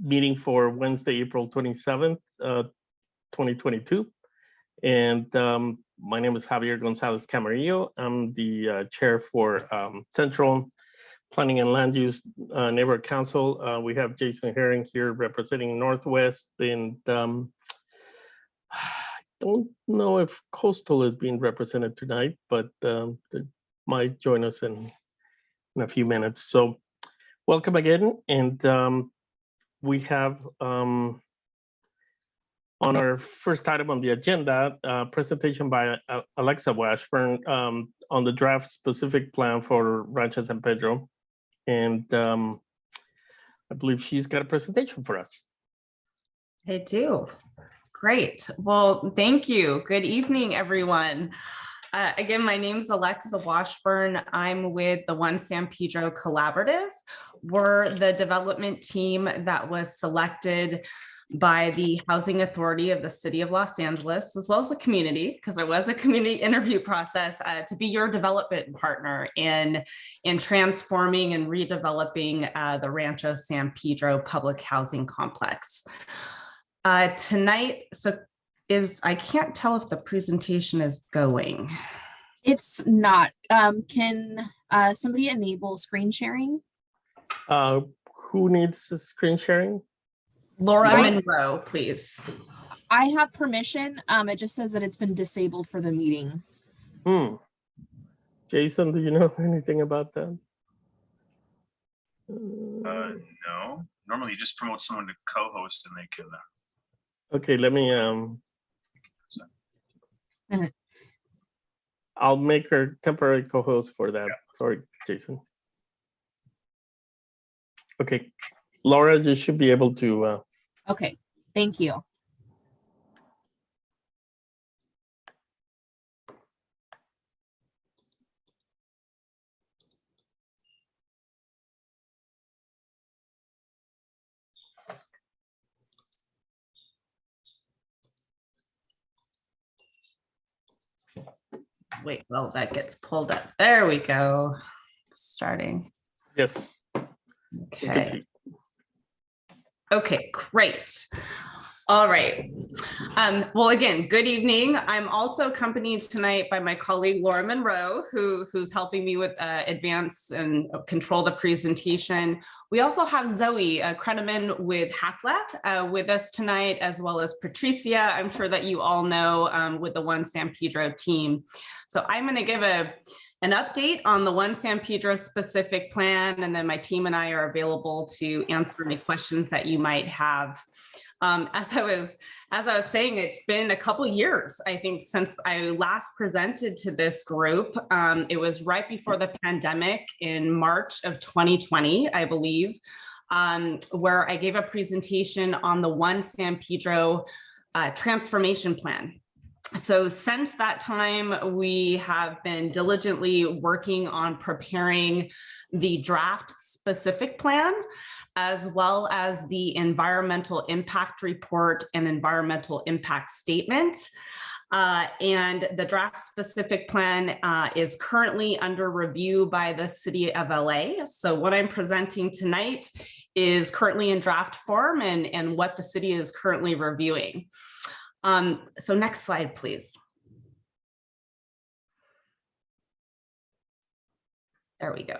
meeting for Wednesday, April 27th, 2022. And my name is Javier Gonzalez Camarillo. I'm the chair for Central Planning and Land Use Neighborhood Council. We have Jason Herring here representing Northwest, and I don't know if Coastal is being represented tonight, but they might join us in a few minutes. So welcome again. And we have on our first item on the agenda, presentation by Alexa Washburn on the draft specific plan for Rancho San Pedro. And I believe she's got a presentation for us. I do. Great. Well, thank you. Good evening, everyone. Again, my name is Alexa Washburn. I'm with the One San Pedro Collaborative. We're the development team that was selected by the Housing Authority of the City of Los Angeles, as well as the community, because there was a community interview process, to be your development partner in transforming and redeveloping the Rancho San Pedro public housing complex. Tonight, I can't tell if the presentation is going. It's not. Can somebody enable screen sharing? Who needs screen sharing? Laura Monroe, please. I have permission. It just says that it's been disabled for the meeting. Jason, do you know anything about that? No. Normally you just promote someone to co-host and they can. Okay, let me I'll make her temporary co-host for that. Yeah. Sorry, Jason. Okay, Laura, you should be able to. Okay, thank you. Wait, well, that gets pulled up. There we go. Starting. Yes. Okay. Okay, great. All right. Well, again, good evening. I'm also accompanied tonight by my colleague, Laura Monroe, who's helping me with advance and control the presentation. We also have Zoe Kreneman with HACLA with us tonight, as well as Patricia, I'm sure that you all know, with the One San Pedro team. So I'm going to give an update on the One San Pedro specific plan, and then my team and I are available to answer any questions that you might have. As I was saying, it's been a couple years, I think, since I last presented to this group. It was right before the pandemic in March of 2020, I believe, where I gave a presentation on the One San Pedro transformation plan. So since that time, we have been diligently working on preparing the draft specific plan, as well as the environmental impact report and environmental impact statement. And the draft specific plan is currently under review by the City of LA. So what I'm presenting tonight is currently in draft form and what the city is currently reviewing. So next slide, please. There we go.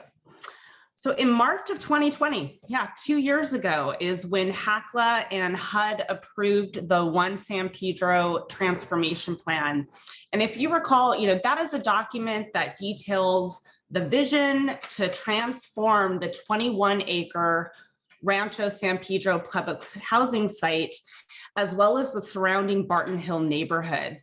So in March of 2020, 2 years ago, is when HACLA and HUD approved the One San Pedro transformation plan. And if you recall, that is a document that details the vision to transform the 21-acre Rancho San Pedro public housing site, as well as the surrounding Barton Hill neighborhood.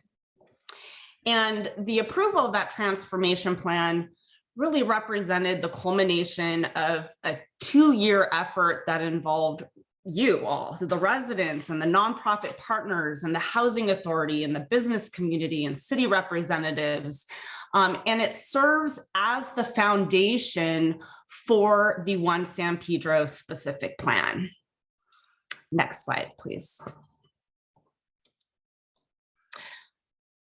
And the approval of that transformation plan really represented the culmination of a 2-year effort that involved you all, the residents and the nonprofit partners and the housing authority and the business community and city representatives. And it serves as the foundation for the One San Pedro specific plan. Next slide, please.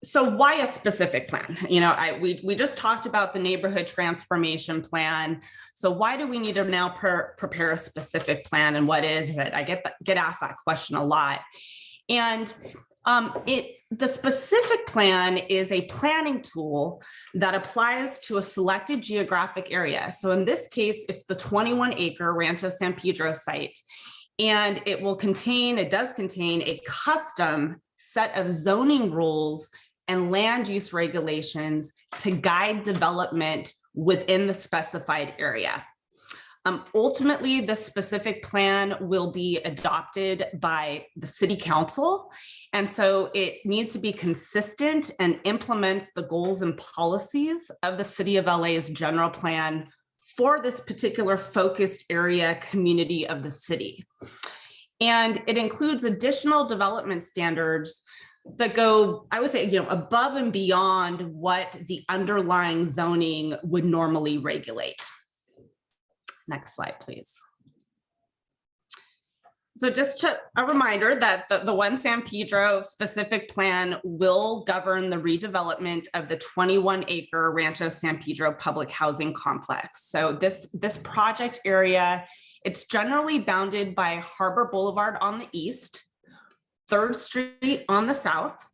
So why a specific plan? You know, we just talked about the neighborhood transformation plan. So why do we need to now prepare a specific plan, and what is it? I get asked that question a lot. And the specific plan is a planning tool that applies to a selected geographic area. So in this case, it's the 21-acre Rancho San Pedro site. And it does contain a custom set of zoning rules and land use regulations to guide development within the specified area. Ultimately, the specific plan will be adopted by the city council. And so it needs to be consistent and implements the goals and policies of the City of LA's general plan for this particular focused area community of the city. And it includes additional development standards that go, I would say, above and beyond what the underlying zoning would normally regulate. Next slide, please. So just a reminder that the One San Pedro specific plan will govern the redevelopment of the 21-acre Rancho San Pedro public housing complex. So this project area, it's generally bounded by Harbor Boulevard on the east, 3rd Street on the south,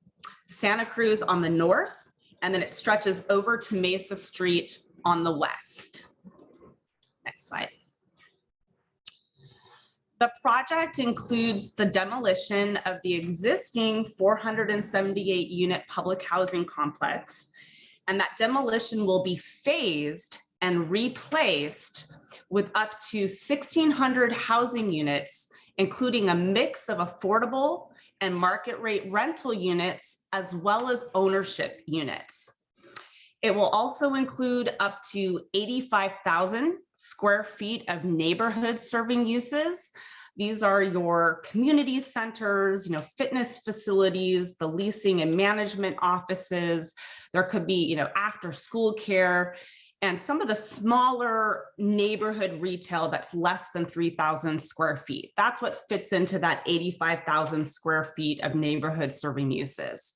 Santa Cruz on the north, and then it stretches over to Mesa Street on the west. Next slide. The project includes the demolition of the existing 478 unit public housing complex, and that demolition will be phased and replaced with up to 1,600 housing units, including a mix of affordable and market rate rental units, as well as ownership units. It will also include up to 85,000 square feet of neighborhood serving uses. These are your community centers, fitness facilities, the leasing and management offices. There could be, after school care, and some of the smaller neighborhood retail that's less than 3,000 square feet. That's what fits into that 85,000 square feet of neighborhood serving uses.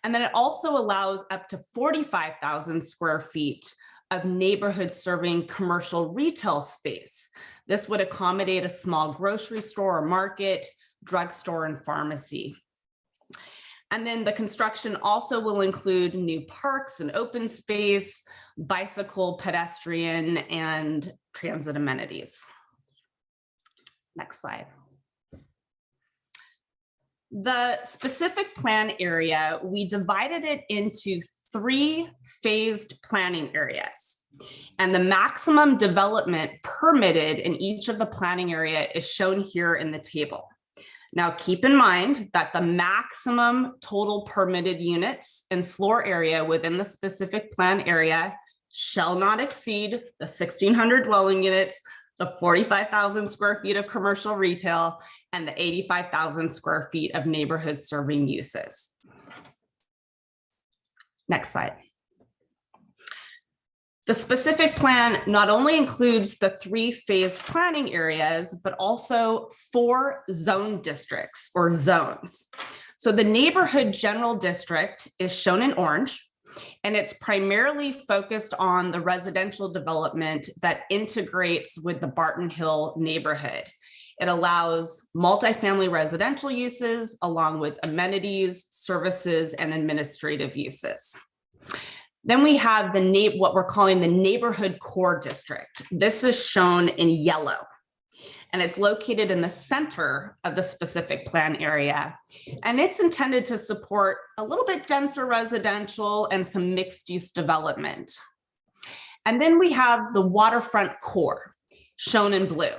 And then it also allows up to 45,000 square feet of neighborhood serving commercial retail space. This would accommodate a small grocery store or market, drugstore, and pharmacy. And then the construction also will include new parks and open space, bicycle, pedestrian, and transit amenities. Next slide. The specific plan area, we divided it into 3 phased planning areas. And the maximum development permitted in each of the planning area is shown here in the table. Now, keep in mind that the maximum total permitted units and floor area within the specific plan area shall not exceed the 1,600 dwelling units, the 45,000 square feet of commercial retail, and the 85,000 square feet of neighborhood serving uses. Next slide. The specific plan not only includes the 3 phased planning areas, but also 4 zone districts or zones. So the neighborhood general district is shown in orange, and it's primarily focused on the residential development that integrates with the Barton Hill neighborhood. It allows multifamily residential uses along with amenities, services, and administrative uses. Then we have what we're calling the neighborhood core district. This is shown in yellow, and it's located in the center of the specific plan area. And it's intended to support a little bit denser residential and some mixed use development. And then we have the waterfront core shown in blue.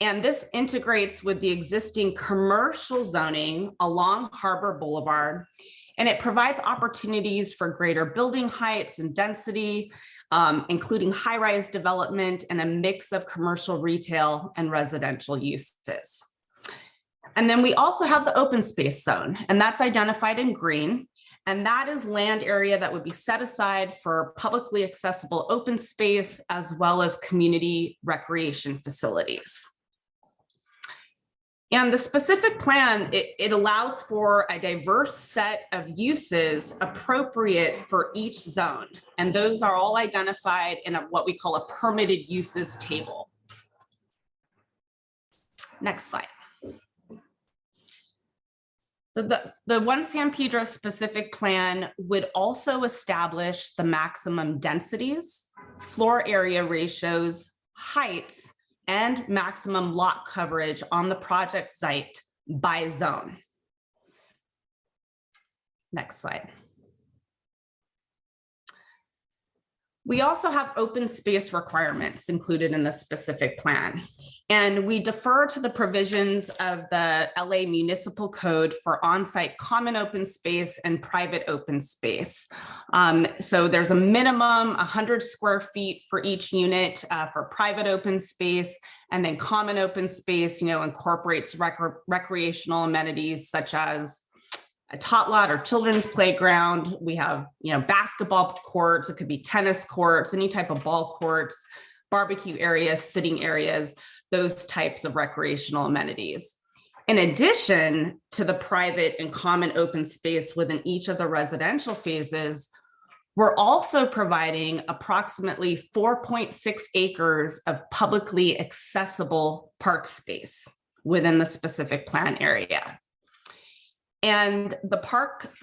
And this integrates with the existing commercial zoning along Harbor Boulevard. And it provides opportunities for greater building heights and density, including high-rise development and a mix of commercial retail and residential uses. And then we also have the open space zone, and that's identified in green. And that is land area that would be set aside for publicly accessible open space as well as community recreation facilities. And the specific plan, it allows for a diverse set of uses appropriate for each zone. And those are all identified in what we call a permitted uses table. Next slide. The One San Pedro specific plan would also establish the maximum densities, floor area ratios, heights, and maximum lot coverage on the project site by zone. Next slide. We also have open space requirements included in the specific plan, and we defer to the provisions of the LA Municipal Code for on-site common open space and private open space. So there's a minimum 100 square feet for each unit for private open space, and then common open space, incorporates recreational amenities such as a tot lot or children's playground. We have, basketball courts, it could be tennis courts, any type of ball courts, barbecue areas, sitting areas, those types of recreational amenities. In addition to the private and common open space within each of the residential phases, we're also providing approximately 4.6 acres of publicly accessible park space within the specific plan area. And the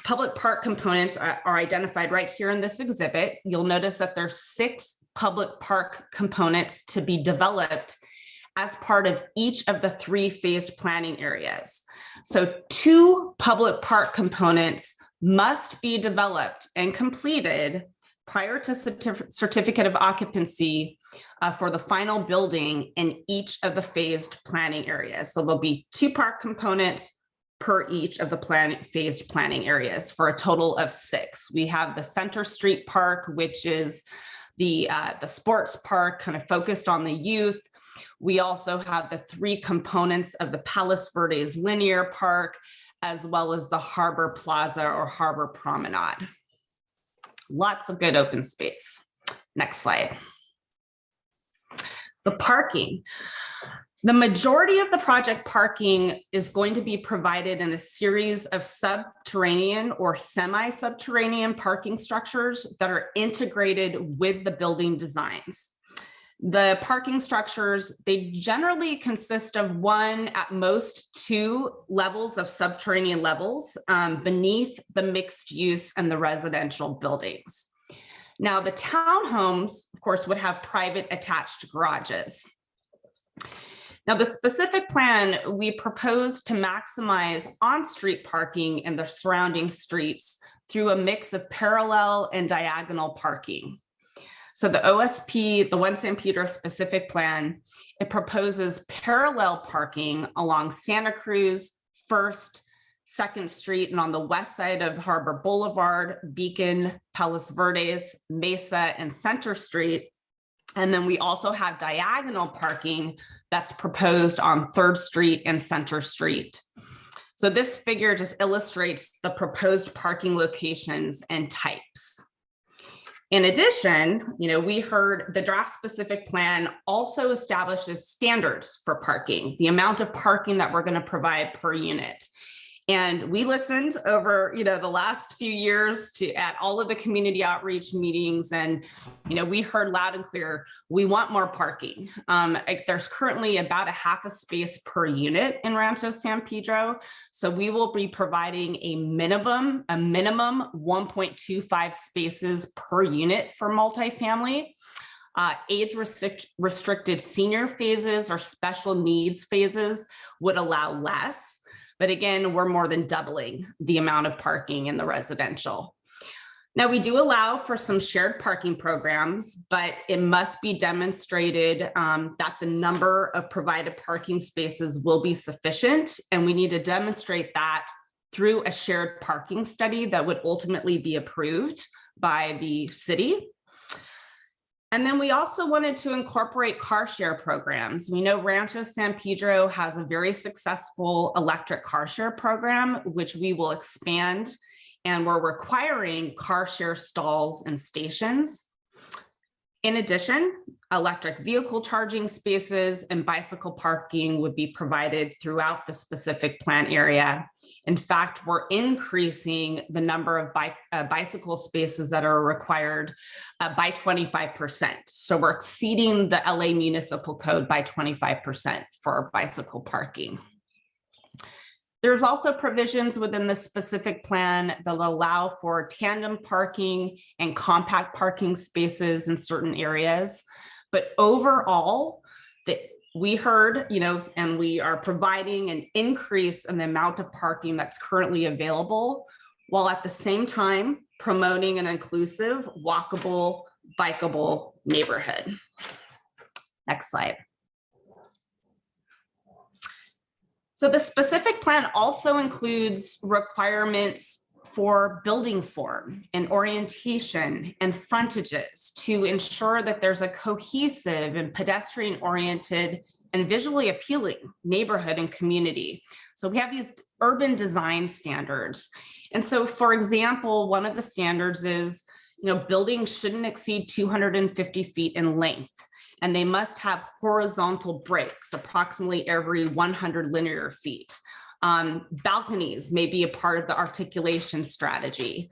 public park components are identified right here in this exhibit. You'll notice that there's 6 public park components to be developed as part of each of the 3 phased planning areas. So 2 public park components must be developed and completed prior to certificate of occupancy for the final building in each of the phased planning areas. So there'll be 2 park components per each of the phased planning areas for a total of 6. We have the Center Street Park, which is the sports park kind of focused on the youth. We also have the 3 components of the Palos Verdes Linear Park, as well as the Harbor Plaza or Harbor Promenade. Lots of good open space. Next slide. The parking. The majority of the project parking is going to be provided in a series of subterranean or semi-subterranean parking structures that are integrated with the building designs. The parking structures, they generally consist of 1, at most 2 levels of subterranean levels beneath the mixed use and the residential buildings. Now, the townhomes, of course, would have private attached garages. Now, the specific plan, we propose to maximize on-street parking in the surrounding streets through a mix of parallel and diagonal parking. So the OSP, the One San Pedro specific plan, it proposes parallel parking along Santa Cruz, 1st, 2nd Street, and on the west side of Harbor Boulevard, Beacon, Palos Verdes, Mesa, and Center Street. And then we also have diagonal parking that's proposed on 3rd Street and Center Street. So this figure just illustrates the proposed parking locations and types. In addition, we heard the draft specific plan also establishes standards for parking, the amount of parking that we're going to provide per unit. And we listened over, the last few years at all of the community outreach meetings, and, we heard loud and clear, we want more parking. There's currently about a half a space per unit in Rancho San Pedro. So we will be providing a minimum 1.25 spaces per unit for multifamily. Age restricted senior phases or special needs phases would allow less. But again, we're more than doubling the amount of parking in the residential. Now, we do allow for some shared parking programs, but it must be demonstrated that the number of provided parking spaces will be sufficient. And we need to demonstrate that through a shared parking study that would ultimately be approved by the city. And then we also wanted to incorporate car share programs. We know Rancho San Pedro has a very successful electric car share program, which we will expand, and we're requiring car share stalls and stations. In addition, electric vehicle charging spaces and bicycle parking would be provided throughout the specific plan area. In fact, we're increasing the number of bicycle spaces that are required by 25%. So we're exceeding the LA Municipal Code by 25% for our bicycle parking. There's also provisions within the specific plan that allow for tandem parking and compact parking spaces in certain areas. But overall, we heard, and we are providing an increase in the amount of parking that's currently available, while at the same time promoting an inclusive, walkable, bikeable neighborhood. Next slide. So the specific plan also includes requirements for building form and orientation and frontages to ensure that there's a cohesive and pedestrian-oriented and visually appealing neighborhood and community. So we have these urban design standards. And so, for example, one of the standards is, buildings shouldn't exceed 250 feet in length, and they must have horizontal breaks approximately every 100 linear feet. Balconies may be a part of the articulation strategy.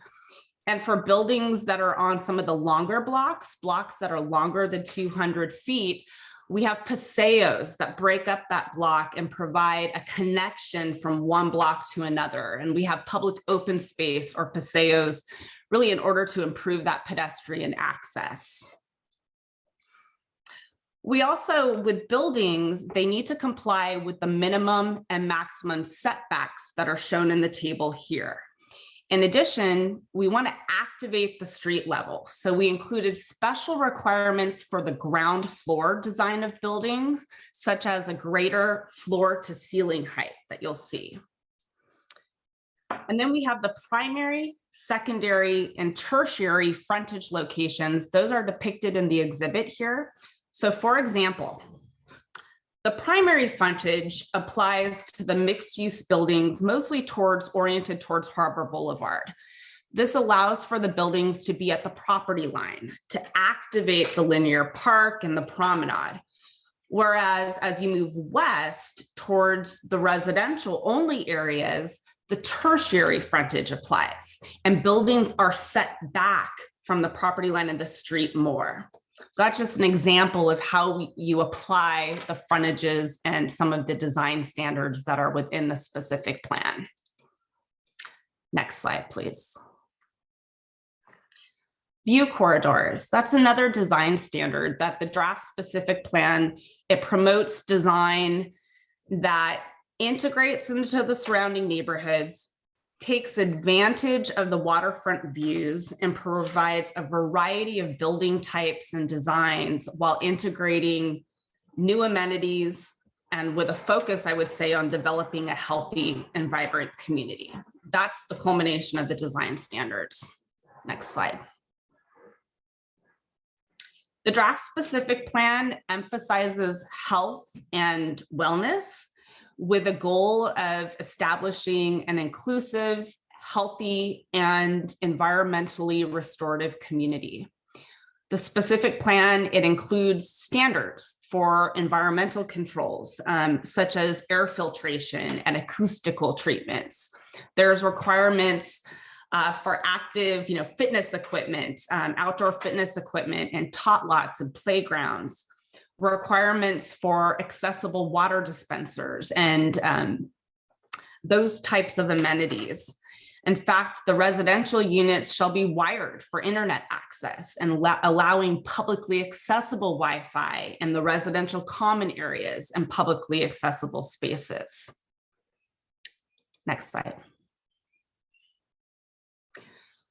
And for buildings that are on some of the longer blocks that are longer than 200 feet, we have paseos that break up that block and provide a connection from one block to another. And we have public open space or paseos really in order to improve that pedestrian access. We also, with buildings, they need to comply with the minimum and maximum setbacks that are shown in the table here. In addition, we want to activate the street level. So we included special requirements for the ground floor design of buildings, such as a greater floor to ceiling height that you'll see. And then we have the primary, secondary, and tertiary frontage locations. Those are depicted in the exhibit here. So for example, the primary frontage applies to the mixed-use buildings, mostly oriented towards Harbor Boulevard. This allows for the buildings to be at the property line to activate the linear park and the promenade. Whereas as you move west towards the residential only areas, the tertiary frontage applies, and buildings are set back from the property line and the street more. So that's just an example of how you apply the frontages and some of the design standards that are within the specific plan. Next slide, please. View corridors. That's another design standard that the draft specific plan, it promotes design that integrates into the surrounding neighborhoods, takes advantage of the waterfront views, and provides a variety of building types and designs while integrating new amenities and with a focus, I would say, on developing a healthy and vibrant community. That's the culmination of the design standards. Next slide. The draft specific plan emphasizes health and wellness with a goal of establishing an inclusive, healthy, and environmentally restorative community. The specific plan, it includes standards for environmental controls, such as air filtration and acoustical treatments. There's requirements for active, fitness equipment, outdoor fitness equipment, and tot lots and playgrounds. Requirements for accessible water dispensers and those types of amenities. In fact, the residential units shall be wired for internet access and allowing publicly accessible Wi-Fi in the residential common areas and publicly accessible spaces. Next slide.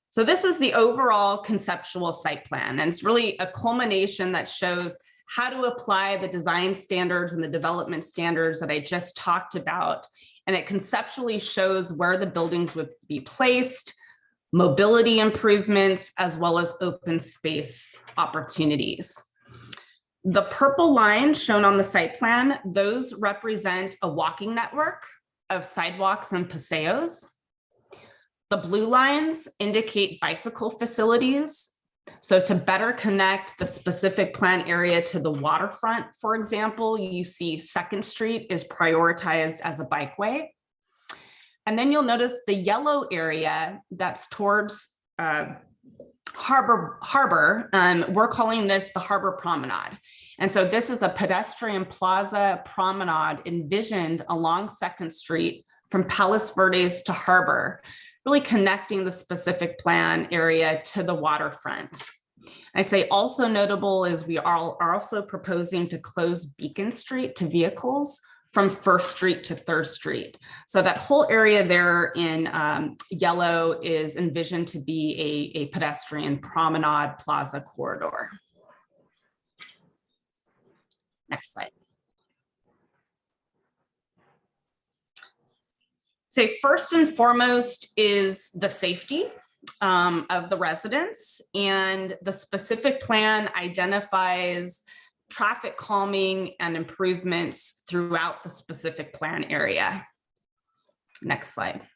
So this is the overall conceptual site plan, and it's really a culmination that shows how to apply the design standards and the development standards that I just talked about. And it conceptually shows where the buildings would be placed, mobility improvements, as well as open space opportunities. The purple lines shown on the site plan, those represent a walking network of sidewalks and paseos. The blue lines indicate bicycle facilities, So to better connect the specific plan area to the waterfront, for example, you see 2nd Street is prioritized as a bikeway. And then you'll notice the yellow area that's towards Harbor, we're calling this the Harbor Promenade. And so this is a pedestrian plaza promenade envisioned along 2nd Street from Palos Verdes to Harbor, really connecting the specific plan area to the waterfront. I say also notable is we are also proposing to close Beacon Street to vehicles from 1st Street to 3rd Street. So that whole area there in yellow is envisioned to be a pedestrian promenade plaza corridor. Next slide. So first and foremost is the safety of the residents, and the specific plan identifies traffic calming and improvements throughout the specific plan area. Next slide.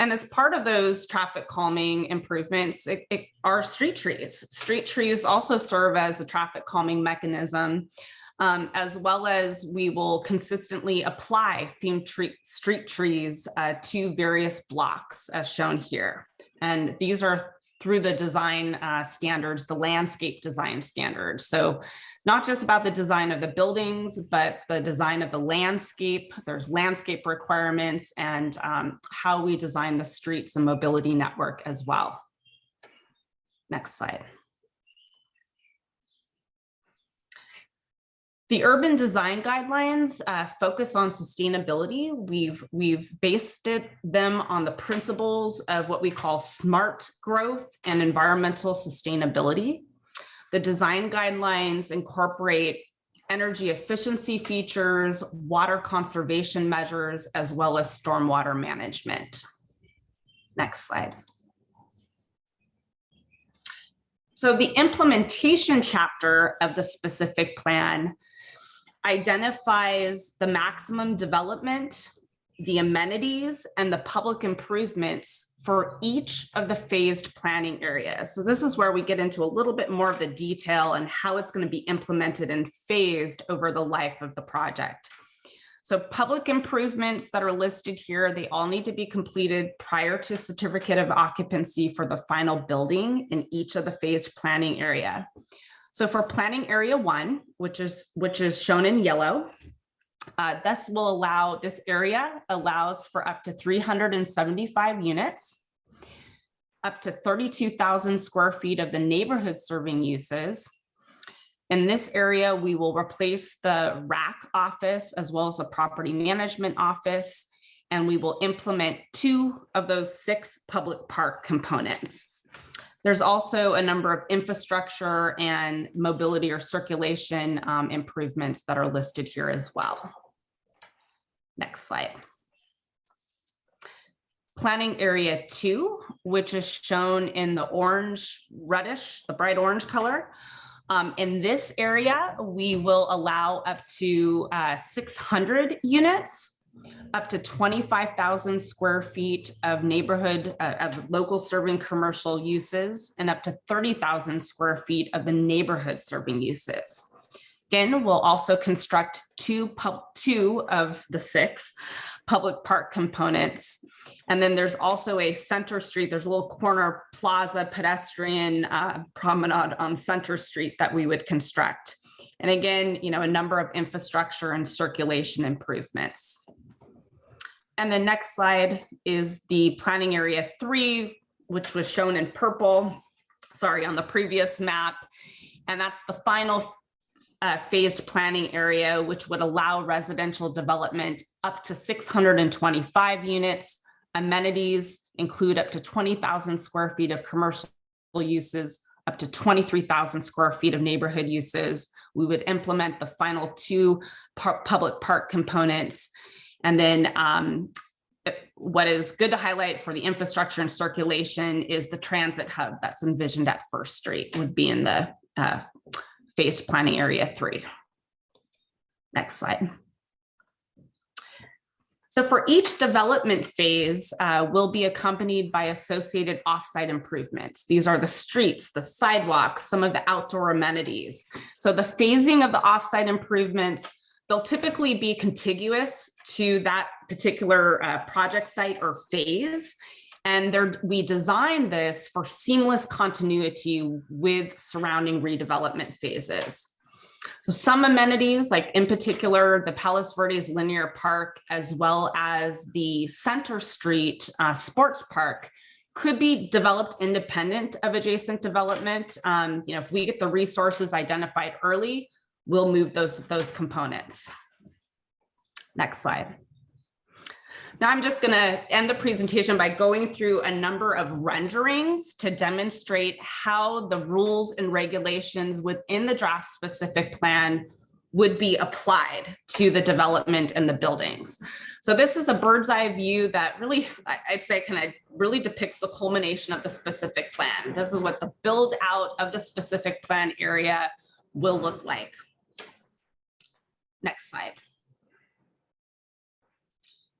And as part of those traffic calming improvements are street trees. Street trees also serve as a traffic calming mechanism, as well as we will consistently apply themed street trees to various blocks as shown here. And these are through the design standards, the landscape design standards. So not just about the design of the buildings, but the design of the landscape. There's landscape requirements and how we design the streets and mobility network as well. Next slide. The urban design guidelines focus on sustainability. We've based them on the principles of what we call smart growth and environmental sustainability. The design guidelines incorporate energy efficiency features, water conservation measures, as well as stormwater management. Next slide. So the implementation chapter of the specific plan identifies the maximum development, the amenities, and the public improvements for each of the phased planning areas. So this is where we get into a little bit more of the detail and how it's going to be implemented and phased over the life of the project. So public improvements that are listed here, they all need to be completed prior to certificate of occupancy for the final building in each of the phased planning area. So for planning area 1, which is shown in yellow, this area allows for up to 375 units, up to 32,000 square feet of the neighborhood serving uses. In this area, we will replace the RAC office as well as the property management office, and we will implement 2 of those 6 public park components. There's also a number of infrastructure and mobility or circulation improvements that are listed here as well. Next slide. Planning area 2, which is shown in the orange, reddish, the bright orange color. In this area, we will allow up to 600 units, up to 25,000 square feet of neighborhood of local serving commercial uses, and up to 30,000 square feet of the neighborhood serving uses. Again, we'll also construct two of the 6 public park components. And then there's also a Center Street, there's a little corner plaza pedestrian promenade on Center Street that we would construct. And again, a number of infrastructure and circulation improvements. And the next slide is the planning area 3, which was shown in purple, on the previous map. And that's the final phased planning area, which would allow residential development up to 625 units. Amenities include up to 20,000 square feet of commercial uses, up to 23,000 square feet of neighborhood uses. We would implement the final 2 public park components. And then what is good to highlight for the infrastructure and circulation is the transit hub that's envisioned at 1st Street would be in the phased planning area 3. Next slide. So for each development phase will be accompanied by associated offsite improvements. These are the streets, the sidewalks, some of the outdoor amenities. So the phasing of the offsite improvements, they'll typically be contiguous to that particular project site or phase. And we designed this for seamless continuity with surrounding redevelopment phases. So some amenities, like in particular, the Palos Verdes Linear Park, as well as the Center Street Sports Park, could be developed independent of adjacent development. If we get the resources identified early, we'll move those components. Next slide. Now I'm just going to end the presentation by going through a number of renderings to demonstrate how the rules and regulations within the draft specific plan would be applied to the development and the buildings. So this is a bird's eye view that really, I'd say, kind of really depicts the culmination of the specific plan. This is what the build out of the specific plan area will look like. Next slide.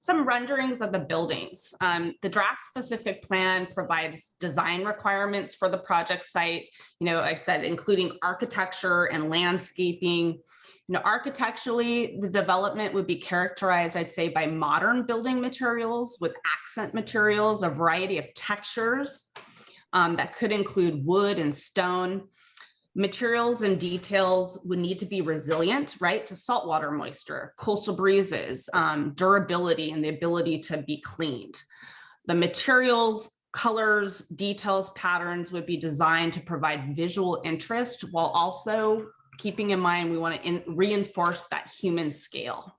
Some renderings of the buildings. The draft specific plan provides design requirements for the project site. I said, including architecture and landscaping. Architecturally, the development would be characterized, I'd say, by modern building materials with accent materials, a variety of textures that could include wood and stone. Materials and details would need to be resilient, right, to saltwater moisture, coastal breezes, durability, and the ability to be cleaned. The materials, colors, details, patterns would be designed to provide visual interest while also keeping in mind we want to reinforce that human scale.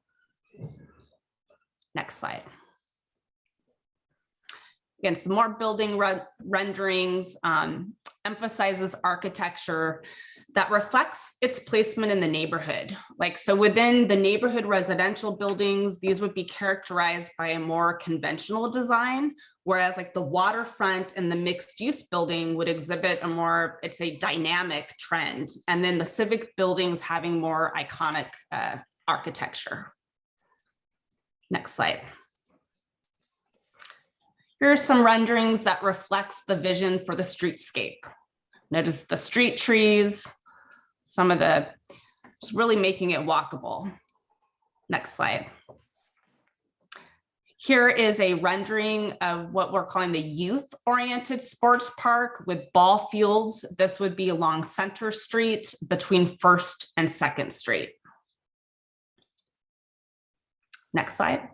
Next slide. Again, some more building renderings, emphasizes architecture that reflects its placement in the neighborhood. So within the neighborhood residential buildings, these would be characterized by a more conventional design, whereas the waterfront and the mixed use building would exhibit a more, it's a dynamic trend. And then the civic buildings having more iconic architecture. Next slide. Here are some renderings that reflects the vision for the streetscape. Notice the street trees, some of the, just really making it walkable. Next slide. Here is a rendering of what we're calling the youth-oriented sports park with ball fields. This would be along Center Street between 1st and 2nd Street. Next slide.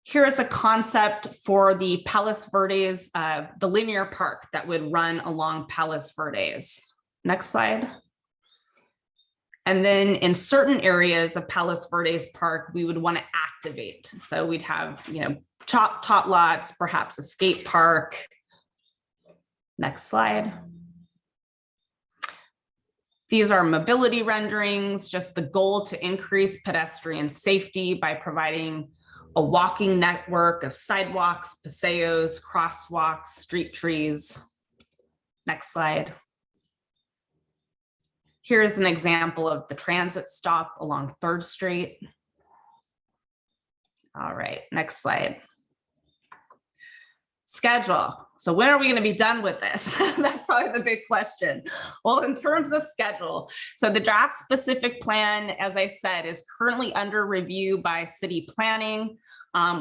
Here is a concept for the Palos Verdes, the linear park that would run along Palos Verdes. Next slide. And then in certain areas of Palos Verdes Park, we would want to activate. So we'd have, tot lots, perhaps a skate park. Next slide. These are mobility renderings, just the goal to increase pedestrian safety by providing a walking network of sidewalks, paseos, crosswalks, street trees. Next slide. Here's an example of the transit stop along 3rd Street. All right, next slide. Schedule. So when are we going to be done with this? That's probably the big question. Well, in terms of schedule, so the draft specific plan, as I said, is currently under review by city planning.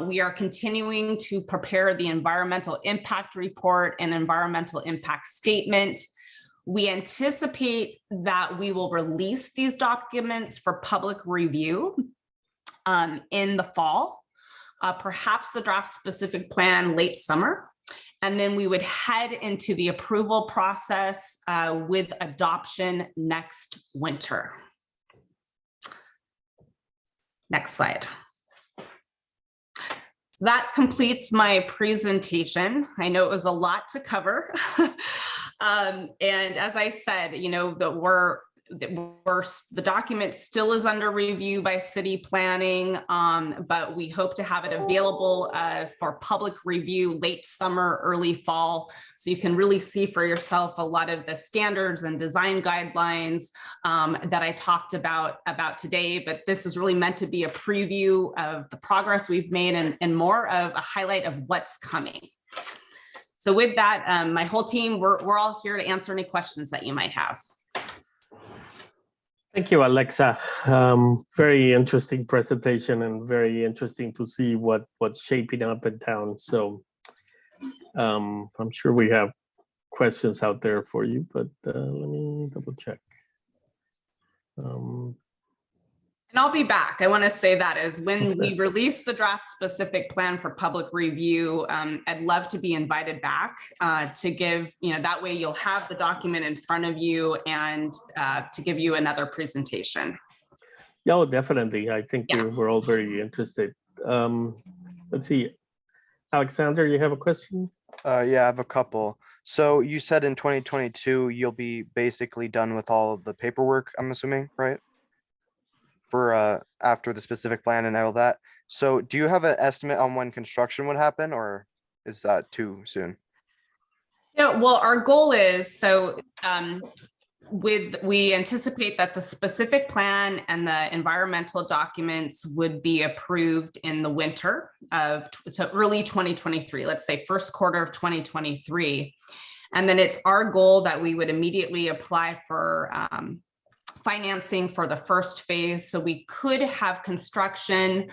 We are continuing to prepare the environmental impact report and environmental impact statement. We anticipate that we will release these documents for public review in the fall, perhaps the draft specific plan late summer. And then we would head into the approval process with adoption next winter. Next slide. So that completes my presentation. I know it was a lot to cover. And as I said, that we're the document still is under review by city planning, but we hope to have it available for public review late summer, early fall, so you can really see for yourself a lot of the standards and design guidelines that I talked about today. But this is really meant to be a preview of the progress we've made and more of a highlight of what's coming. So with that, my whole team, we're all here to answer any questions that you might have. Thank you, Alexa. Very interesting presentation and very interesting to see what's shaping up in town. So I'm sure we have questions out there for you, but let me double check. And I'll be back. I want to say that is when we release the draft specific plan for public review, I'd love to be invited back to give, that way you'll have the document in front of you and to give you another presentation. Yeah, oh, definitely. I think we're all very interested. Let's see. Alexander, you have a question? Yeah, I have a couple. So you said in 2022, you'll be basically done with all of the paperwork, I'm assuming, right? For after the specific plan and all that. So do you have an estimate on when construction would happen, or is that too soon? Yeah, well, our goal is, so we anticipate that the specific plan and the environmental documents would be approved in the winter of, so early 2023, let's say first quarter of 2023. And then it's our goal that we would immediately apply for financing for the first phase. So we could have construction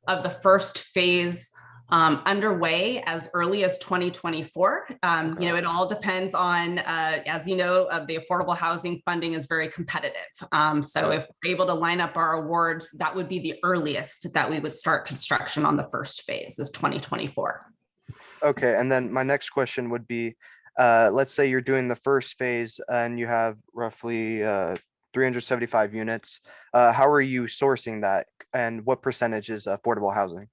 of the first phase underway as early as 2024. It all depends on, as you know, the affordable housing funding is very competitive. So if we're able to line up our awards, that would be the earliest that we would start construction on the first phase is 2024. Okay, and then my next question would be, let's say you're doing the first phase and you have roughly 375 units. How are you sourcing that, and what percentage is affordable housing?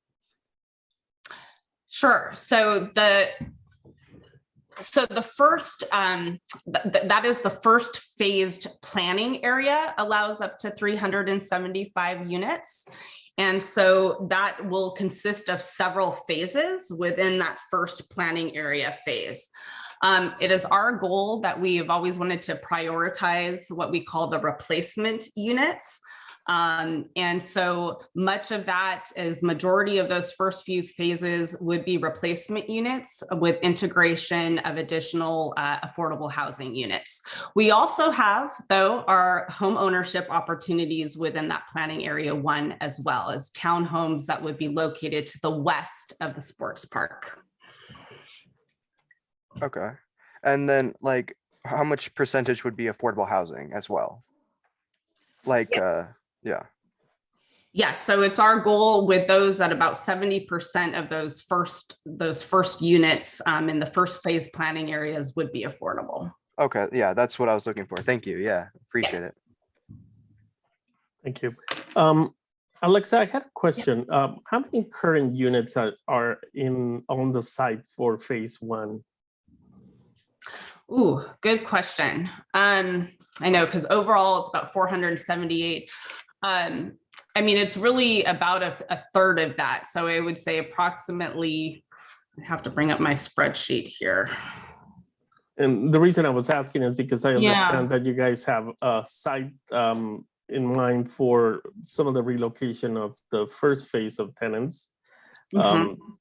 Sure. So the first that is the first phased planning area allows up to 375 units. And so that will consist of several phases within that first planning area phase. It is our goal that we have always wanted to prioritize what we call the replacement units. And so much of that is majority of those first few phases would be replacement units with integration of additional affordable housing units. We also have, though, our home ownership opportunities within that planning area 1, as well as townhomes that would be located to the west of the sports park. Okay. And then like how much percentage would be affordable housing as well? Like, yeah. Yes, so it's our goal with those that about 70% of those first units in the first phase planning areas would be affordable. Okay, yeah, that's what I was looking for. Thank you. Yeah, appreciate it. Thank you. Alexa, I had a question. How many current units are on the site for phase 1? Ooh, good question. I know, because overall it's about 478. I mean, it's really about a third of that. So I would say approximately, I have to bring up my spreadsheet here. And the reason I was asking is because I understand that you guys have a site in mind for some of the relocation of the first phase of tenants.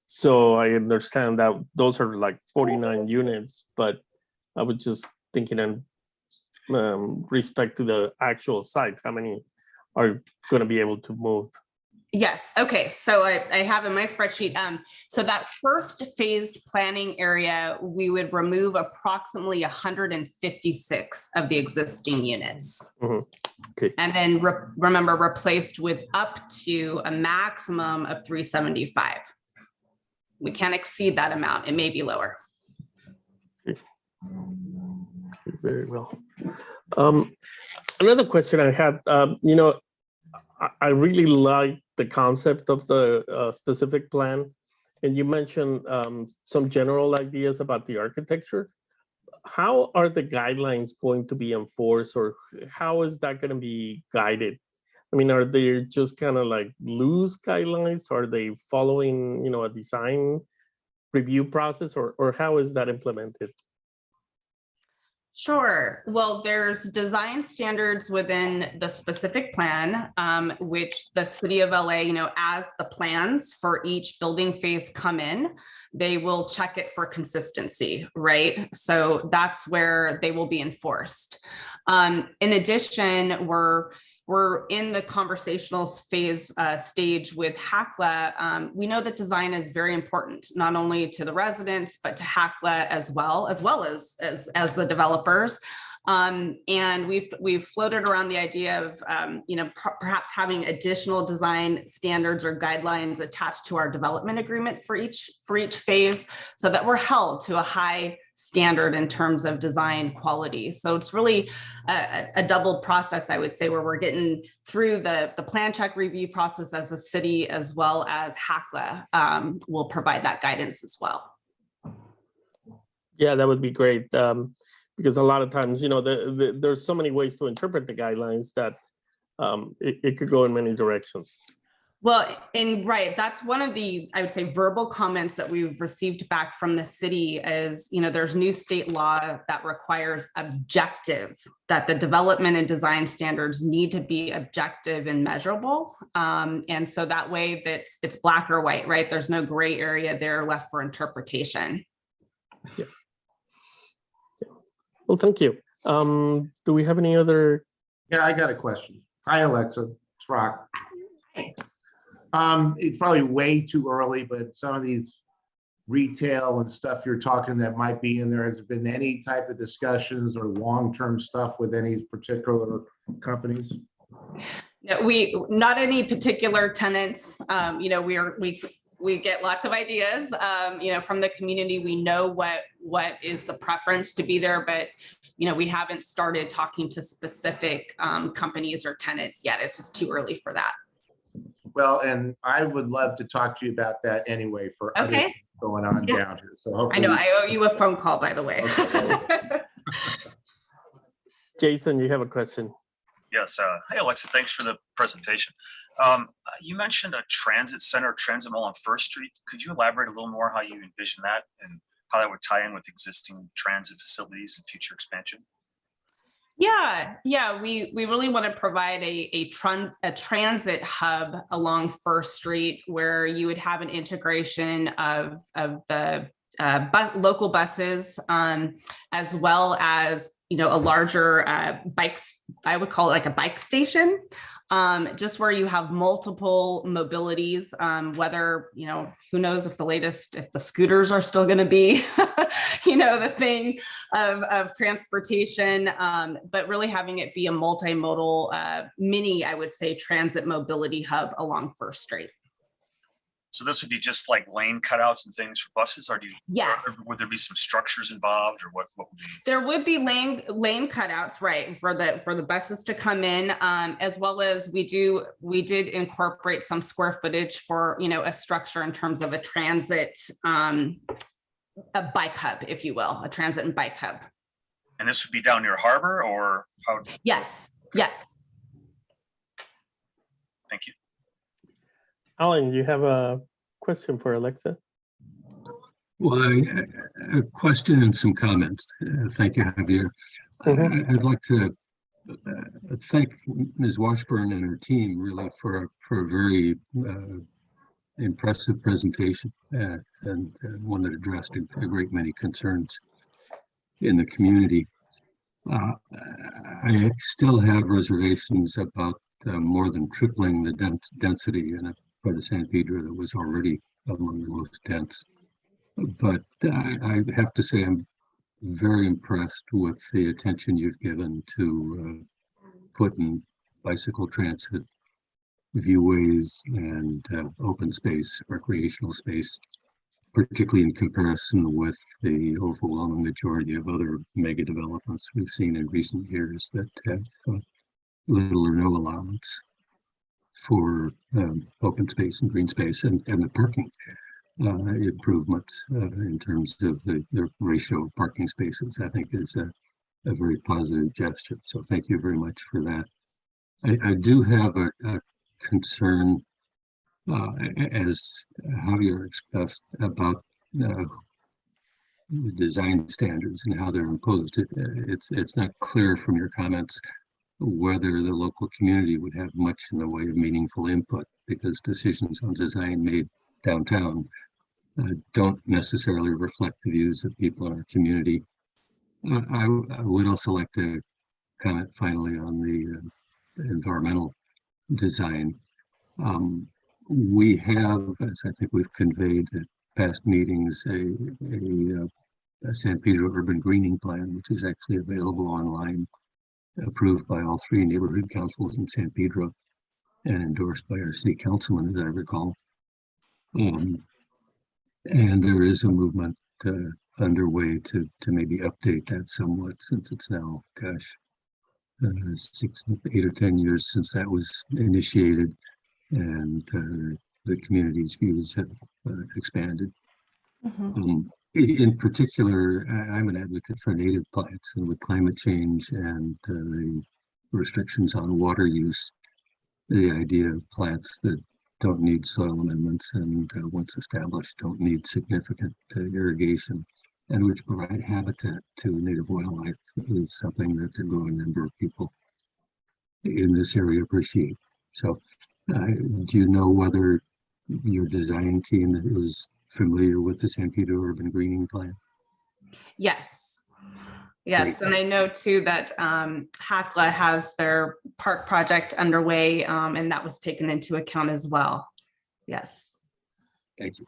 So I understand that those are like 49 units, but I was just thinking in respect to the actual site, how many are going to be able to move? Yes. Okay. So I have in my spreadsheet. So that first phased planning area, we would remove approximately 156 of the existing units. Okay. And then remember, replaced with up to a maximum of 375. We can't exceed that amount. It may be lower. Okay. Very well. Another question I had, I really like the concept of the specific plan, and you mentioned some general ideas about the architecture. how are the guidelines going to be enforced, or how is that going to be guided? I mean, are they just kind of like loose guidelines? Are they following, a design review process, or how is that implemented? Sure. Well, there's design standards within the specific plan, which the city of LA, as the plans for each building phase come in, they will check it for consistency, right? So that's where they will be enforced. In addition, we're in the conversational phase stage with HACLA. We know that design is very important, not only to the residents, but to HACLA as well as the developers. And we've floated around the idea of, perhaps having additional design standards or guidelines attached to our development agreement for each phase, so that we're held to a high standard in terms of design quality. So it's really a double process, I would say, where we're getting through the plan check review process as a city, as well as HACLA will provide that guidance as well. Yeah, that would be great. Because a lot of times, there's so many ways to interpret the guidelines that it could go in many directions. Well, and right, that's one of the, I would say, verbal comments that we've received back from the city is, there's new state law that requires objective, that the development and design standards need to be objective and measurable. And so that way it's black or white, right? There's no gray area there left for interpretation. Yeah. Well, thank you. Do we have any other? Yeah, I got a question. Hi, Alexa. It's Rock. It's probably way too early, but some of these retail and stuff you're talking that might be in there, has there been any type of discussions or long-term stuff with any particular companies? No, not any particular tenants. We get lots of ideas, from the community. We know what is the preference to be there, but, we haven't started talking to specific companies or tenants yet. It's just too early for that. Well, and I would love to talk to you about that anyway for other things going on down here. So hopefully, I know I owe you a phone call, by the way. Okay. Jason, you have a question. Yes. Hey, Alexa, thanks for the presentation. You mentioned a transit center, transit mall on First Street. Could you elaborate a little more how you envision that and how that would tie in with existing transit facilities and future expansion? Yeah, we really want to provide a transit hub along First Street, where you would have an integration of the local buses, as well as a larger bikes. I would call it like a bike station, just where you have multiple mobilities. Whether who knows if the scooters are still going to be the thing of transportation, but really having it be a multimodal mini, I would say, transit mobility hub along First Street. So this would be just like lane cutouts and things for buses, or Yes. Would there be some structures involved, or what would be? There would be lane cutouts, right, for the buses to come in, as well as we did incorporate some square footage for a structure in terms of a transit, a bike hub, if you will, a transit and bike hub. And this would be down near Harbor, or how? Yes. Thank you. Alan, you have a question for Alexa? Well, a question and some comments. Thank you, Javier. I'd like to thank Ms. Washburn and her team really for a very impressive presentation, and one that addressed a great many concerns in the community. I still have reservations about more than tripling the density in a part of San Pedro that was already among the most dense. But I have to say I'm very impressed with the attention you've given to putting bicycle transit, viewways, and open space, recreational space, particularly in comparison with the overwhelming majority of other mega developments we've seen in recent years that have little or no allowance for open space and green space and the parking. improvements in terms of the ratio of parking spaces, I think is a very positive gesture. So thank you very much for that. I do have a concern, as Javier expressed, about the design standards and how they're imposed. It's not clear from your comments whether the local community would have much in the way of meaningful input, because decisions on design made downtown don't necessarily reflect the views of people in our community. I would also like to comment finally on the environmental design. We have, as I think we've conveyed at past meetings, a San Pedro urban greening plan, which is actually available online, approved by all 3 neighborhood councils in San Pedro and endorsed by our city councilman, as I recall. And there is a movement underway to maybe update that somewhat, since it's now, gosh, 8 or 10 years since that was initiated, and the community's views have expanded. In particular, I'm an advocate for native plants, and with climate change and the restrictions on water use, the idea of plants that don't need soil amendments and once established don't need significant irrigation, and which provide habitat to native wildlife, is something that a growing number of people in this area appreciate. So do you know whether your design team is familiar with the San Pedro urban greening plan? Yes. Yes, Great. and I know too that HACLA has their park project underway, and that was taken into account as well. Yes. Thank you.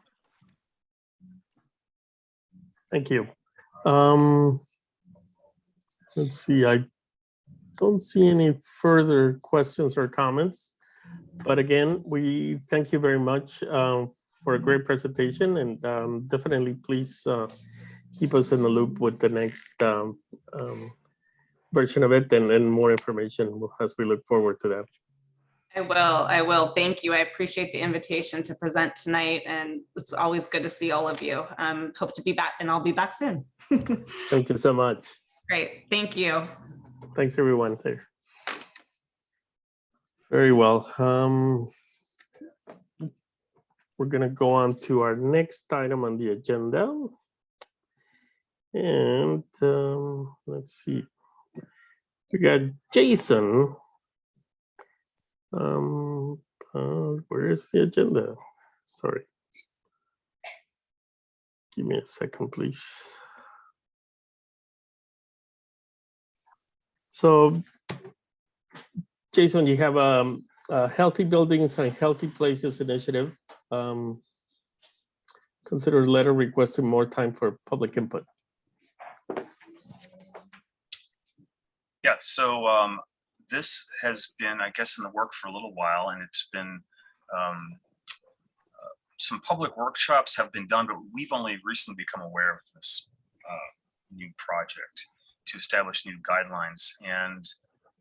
Thank you. Let's see, I don't see any further questions or comments, but again, we thank you very much for a great presentation, and definitely please keep us in the loop with the next version of it, and more information as we look forward to that. I will. Thank you. I appreciate the invitation to present tonight, and it's always good to see all of you. Hope to be back, and I'll be back soon. Thank you so much. Great. Thank you. Thanks, everyone there. Very well. We're going to go on to our next item on the agenda. And let's see. We got Jason. Where is the agenda? Sorry. Give me a second, please. So, Jason, you have a Healthy Buildings and Healthy Places initiative. Consider letter requesting more time for public input. Yeah, so this has been, I guess, in the work for a little while, and it's been some public workshops have been done, but we've only recently become aware of this new project to establish new guidelines. And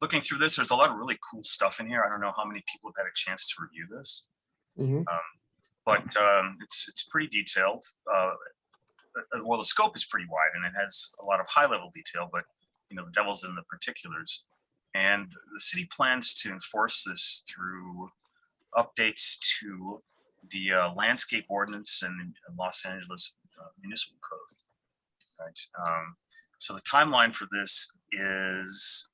looking through this, there's a lot of really cool stuff in here. I don't know how many people have had a chance to review this, but it's pretty detailed. Well, the scope is pretty wide, and it has a lot of high-level detail, but you know, the devil's in the particulars. And the city plans to enforce this through updates to the landscape ordinance and Los Angeles municipal code. Right. So the timeline for this is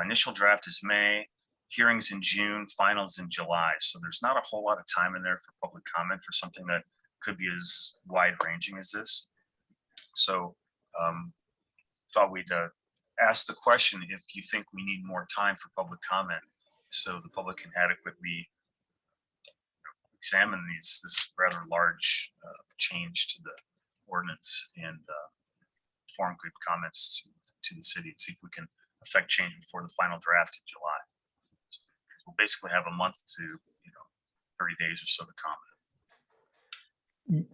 initial draft is May, hearings in June, finals in July. So there's not a whole lot of time in there for public comment for something that could be as wide ranging as this. So thought we'd ask the question if you think we need more time for public comment, so the public can adequately examine this rather large change to the ordinance and form good comments to the city and see if we can affect change before the final draft in July. We'll basically have a month to, 30 days or so to comment.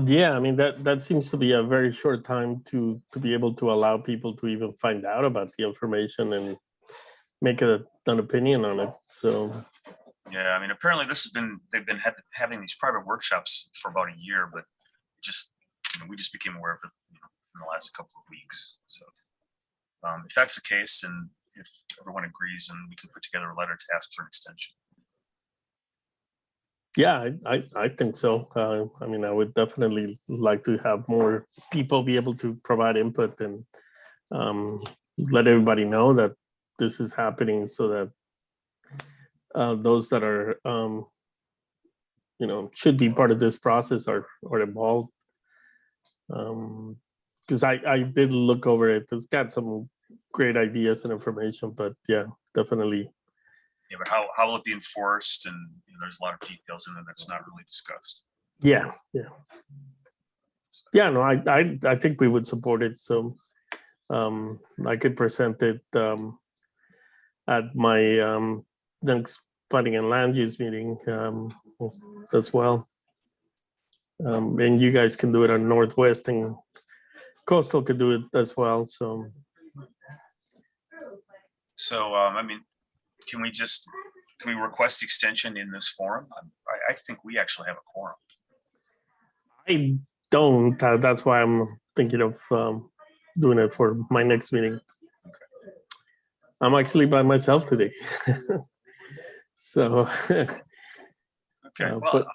Yeah, I mean, that seems to be a very short time to be able to allow people to even find out about the information and make an opinion on it. So yeah, I mean, apparently they've been having these private workshops for about a year, but just, we just became aware of it, in the last couple of weeks. So if that's the case, and if everyone agrees, and we can put together a letter to ask for an extension. Yeah, I think so. I mean, I would definitely like to have more people be able to provide input and let everybody know that this is happening, so that those that are, should be part of this process are involved. Because I did look over it. It's got some great ideas and information, but yeah, definitely. Yeah, but how will it be enforced? And there's a lot of details in it that's not really discussed. Yeah. No, I think we would support it. So I could present it at my next planning and land use meeting as well. And you guys can do it on Northwest, and Coastal could do it as well. So I mean, can we request the extension in this forum? I think we actually have a quorum. I don't. That's why I'm thinking of doing it for my next meeting. Okay. I'm actually by myself today. So. Okay. Well, but,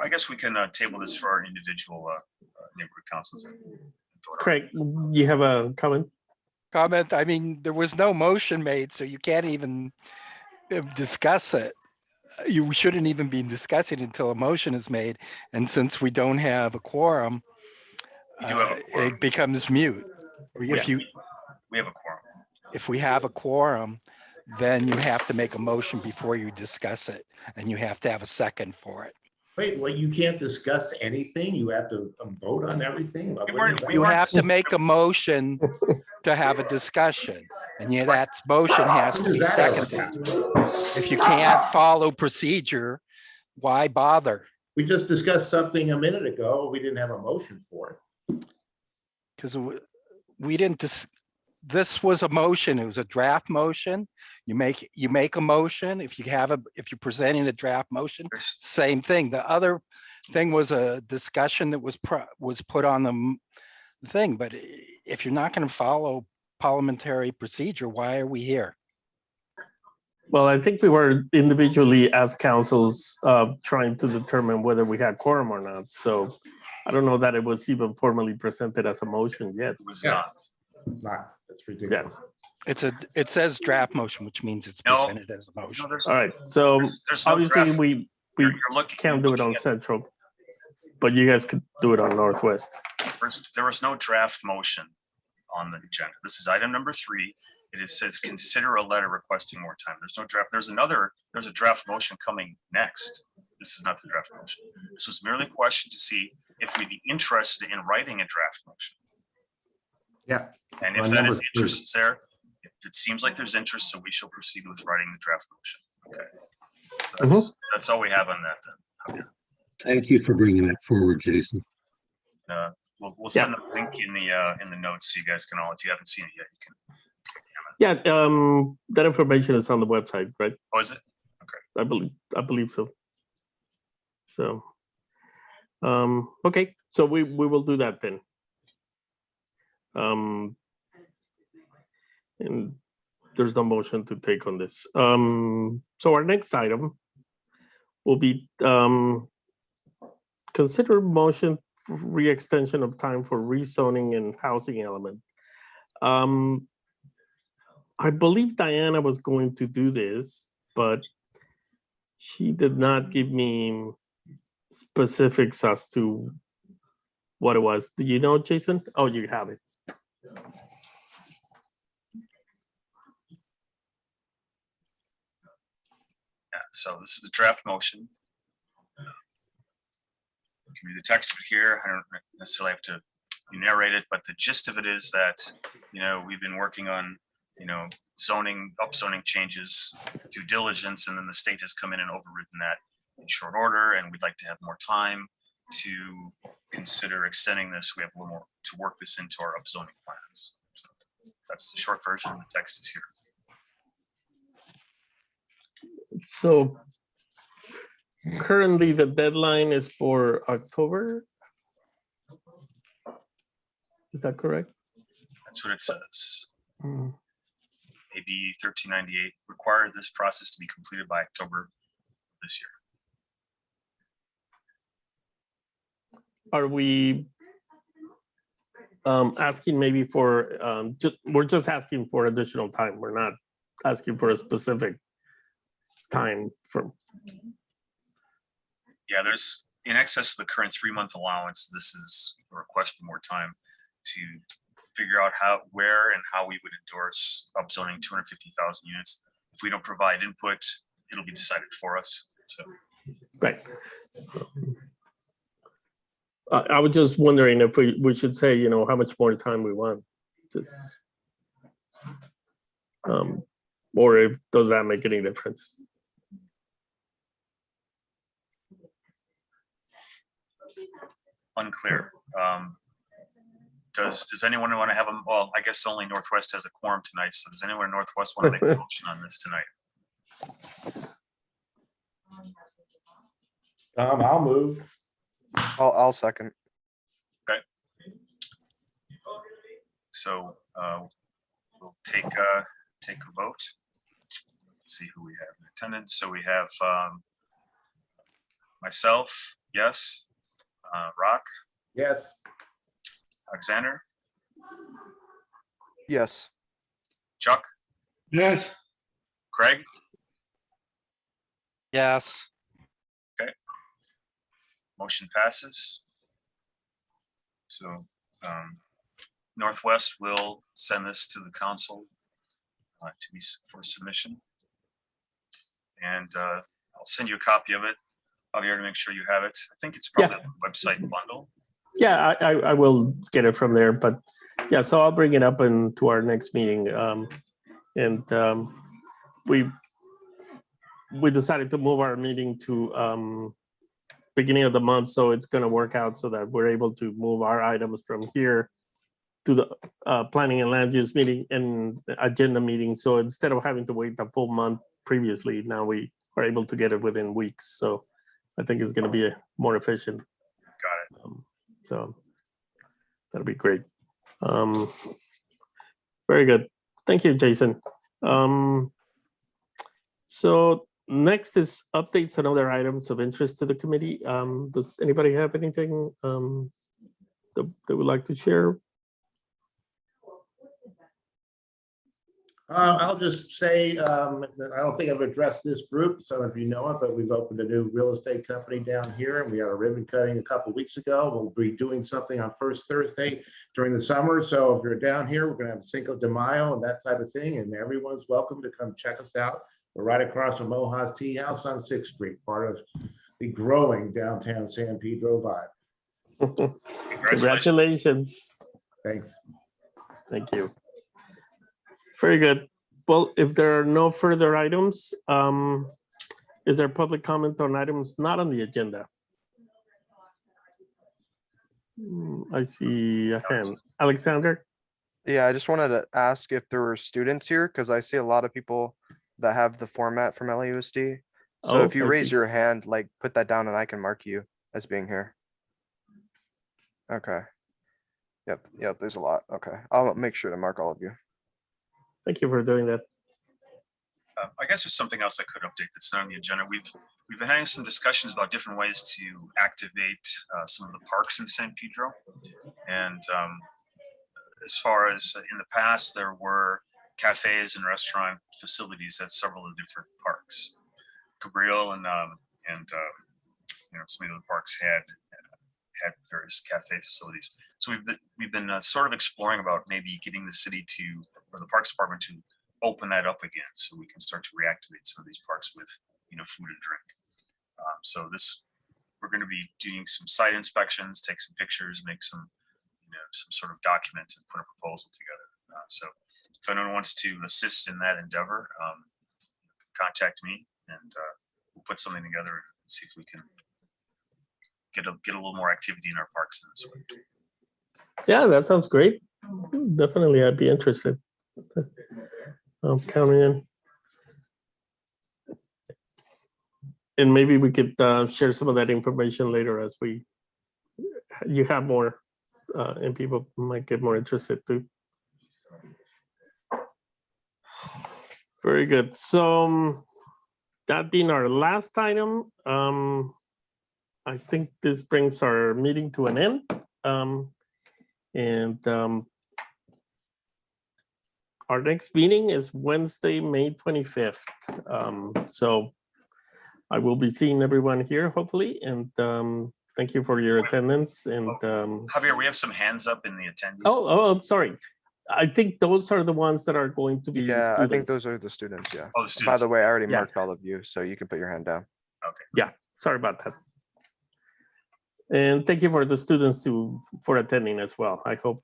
I guess we can table this for our individual neighborhood councils. Craig, you have a comment? I mean, there was no motion made, so you can't even discuss it. You shouldn't even be discussing until a motion is made. And since we don't have a quorum, We do have a quorum. it becomes mute. We have a quorum. If we have a quorum, then you have to make a motion before you discuss it, and you have to have a second for it. Wait, well, you can't discuss anything? You have to vote on everything? You have to make a motion to have a discussion, and that motion has to be seconded. If you can't follow procedure, why bother? We just discussed something a minute ago. We didn't have a motion for it. Because we didn't, this was a motion. It was a draft motion. You make a motion. If you're presenting a draft motion, same thing. The other thing was a discussion that was put on the thing. But if you're not going to follow parliamentary procedure, why are we here? Well, I think we were individually as councils trying to determine whether we had quorum or not. So I don't know that it was even formally presented as a motion yet. It was not. That's ridiculous. It says draft motion, which means it's presented as a motion. All right. So there's no obviously draft. we can't do it on at- Central, but you guys could do it on Northwest. There was no draft motion on the agenda. This is item number 3. It says consider a letter requesting more time. There's no draft. There's a draft motion coming next. This is not the draft motion. This was merely a question to see if we'd be interested in writing a draft motion. Yeah. And if that is interest is there, it seems like there's interest, so we shall proceed with writing the draft motion. Okay. So that's all we have on that then. Okay. Thank you for bringing that forward, Jason. We'll send the link in the notes so you guys can all, if you haven't seen it yet, you can. Yeah, that information is on the website, right? Oh, is it? Okay. I believe so. So, okay, so we will do that then. And there's no motion to take on this. So our next item will be consider motion for re-extension of time for rezoning and housing element. I believe Diana was going to do this, but she did not give me specifics as to what it was. Do you know, Jason? Oh, you have it. Yeah, so this is the draft motion. I can read the text of it here. I don't necessarily have to narrate it, but the gist of it is that, we've been working on, upzoning changes, due diligence, and then the state has come in and overridden that in short order, and we'd like to have more time to consider extending this. We have a little more to work this into our upzoning plans. So that's the short version. The text is here. So currently the deadline is for October. Is that correct? That's what it says. Mm. AB 1398 required this process to be completed by October this year. Are we asking maybe for, we're just asking for additional time. We're not asking for a specific time from. Yeah, there's in excess of the current 3-month allowance. This is a request for more time to figure out how, where and how we would endorse upzoning 250,000 units. If we don't provide input, it'll be decided for us. So. Right. I was just wondering if we should say, you know, how much more time we want. Just, or if, does that make any difference? Unclear. Does anyone want to have a, well, I guess only Northwest has a quorum tonight. So does anyone in Northwest want to make a motion on this tonight? I'll move. I'll second. So we'll take a vote. See who we have in attendance. So we have myself, yes. Rock, Yes. Alexander, Yes. Chuck, Yes. Craig, Yes. motion passes. So Northwest will send this to the council to be for submission. And I'll send you a copy of it, Javier, to make sure you have it. I think it's probably on the website bundle. Yeah, I will get it from there, but yeah, so I'll bring it up into our next meeting. We decided to move our meeting to beginning of the month, so it's going to work out so that we're able to move our items from here to the planning and land use meeting and agenda meeting. So instead of having to wait the full month previously, now we are able to get it within weeks. So I think it's going to be more efficient. Got it. So that'll be great. Very good. Thank you, Jason. So next is updates and other items of interest to the committee. Does anybody have anything that they would like to share? I'll just say that I don't think I've addressed this group, so if you know it, but we've opened a new real estate company down here, and we had a ribbon cutting a couple of weeks ago. We'll be doing something on first Thursday during the summer. So if you're down here, we're going to have Cinco de Mayo and that type of thing, and everyone's welcome to come check us out. We're right across from Moja's Tea House on 6th Street, part of the growing downtown San Pedro vibe. Congratulations. Thanks. Thank you. Very good. Well, if there are no further items, is there public comment on items not on the agenda? I see a hand. Alexander? Yeah, I just wanted to ask if there were students here, because I see a lot of people that have the format from LAUSD. So if you I raise see. your hand, like put that down and I can mark you as being here. Okay. Yep, there's a lot. Okay, I'll make sure to mark all of you. Thank you for doing that. I guess there's something else I could update that's not on the agenda. We've been having some discussions about different ways to activate some of the parks in San Pedro. And as far as in the past, there were cafes and restaurant facilities at several of the different parks. Cabrillo and you know, some of the parks had various cafe facilities. So we've been sort of exploring about maybe getting the city to, or the Parks Department to open that up again, so we can start to reactivate some of these parks with, you know, food and drink. So we're going to be doing some site inspections, take some pictures, make some, you know, some sort of document and put a proposal together. So if anyone wants to assist in that endeavor, contact me and we'll put something together and see if we can get a little more activity in our parks in this way. Yeah, that sounds great. Definitely, I'd be interested. I'm counting in. And maybe we could share some of that information later as you have more and people might get more interested too. Very good. So that being our last item, I think this brings our meeting to an end. Our next meeting is Wednesday, May 25th. So I will be seeing everyone here, hopefully, and thank you for your attendance. And Javier, we have some hands up in the attendees. I'm sorry. I think those are the ones that are going to be Yeah, I think those students. are the students, yeah. Oh, the By students. the way, I already Yeah. marked all of you, so you can put your hand down. Okay. Sorry about that. And thank you for the students for attending as well. I hope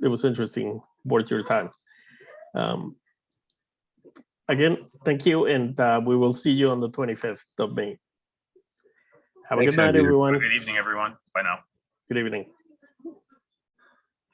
it was interesting, worth your time. Again, thank you, and we will see you on the 25th of May. Have a Thanks, good night, Javier. everyone. Good evening, everyone. Bye now. Good evening.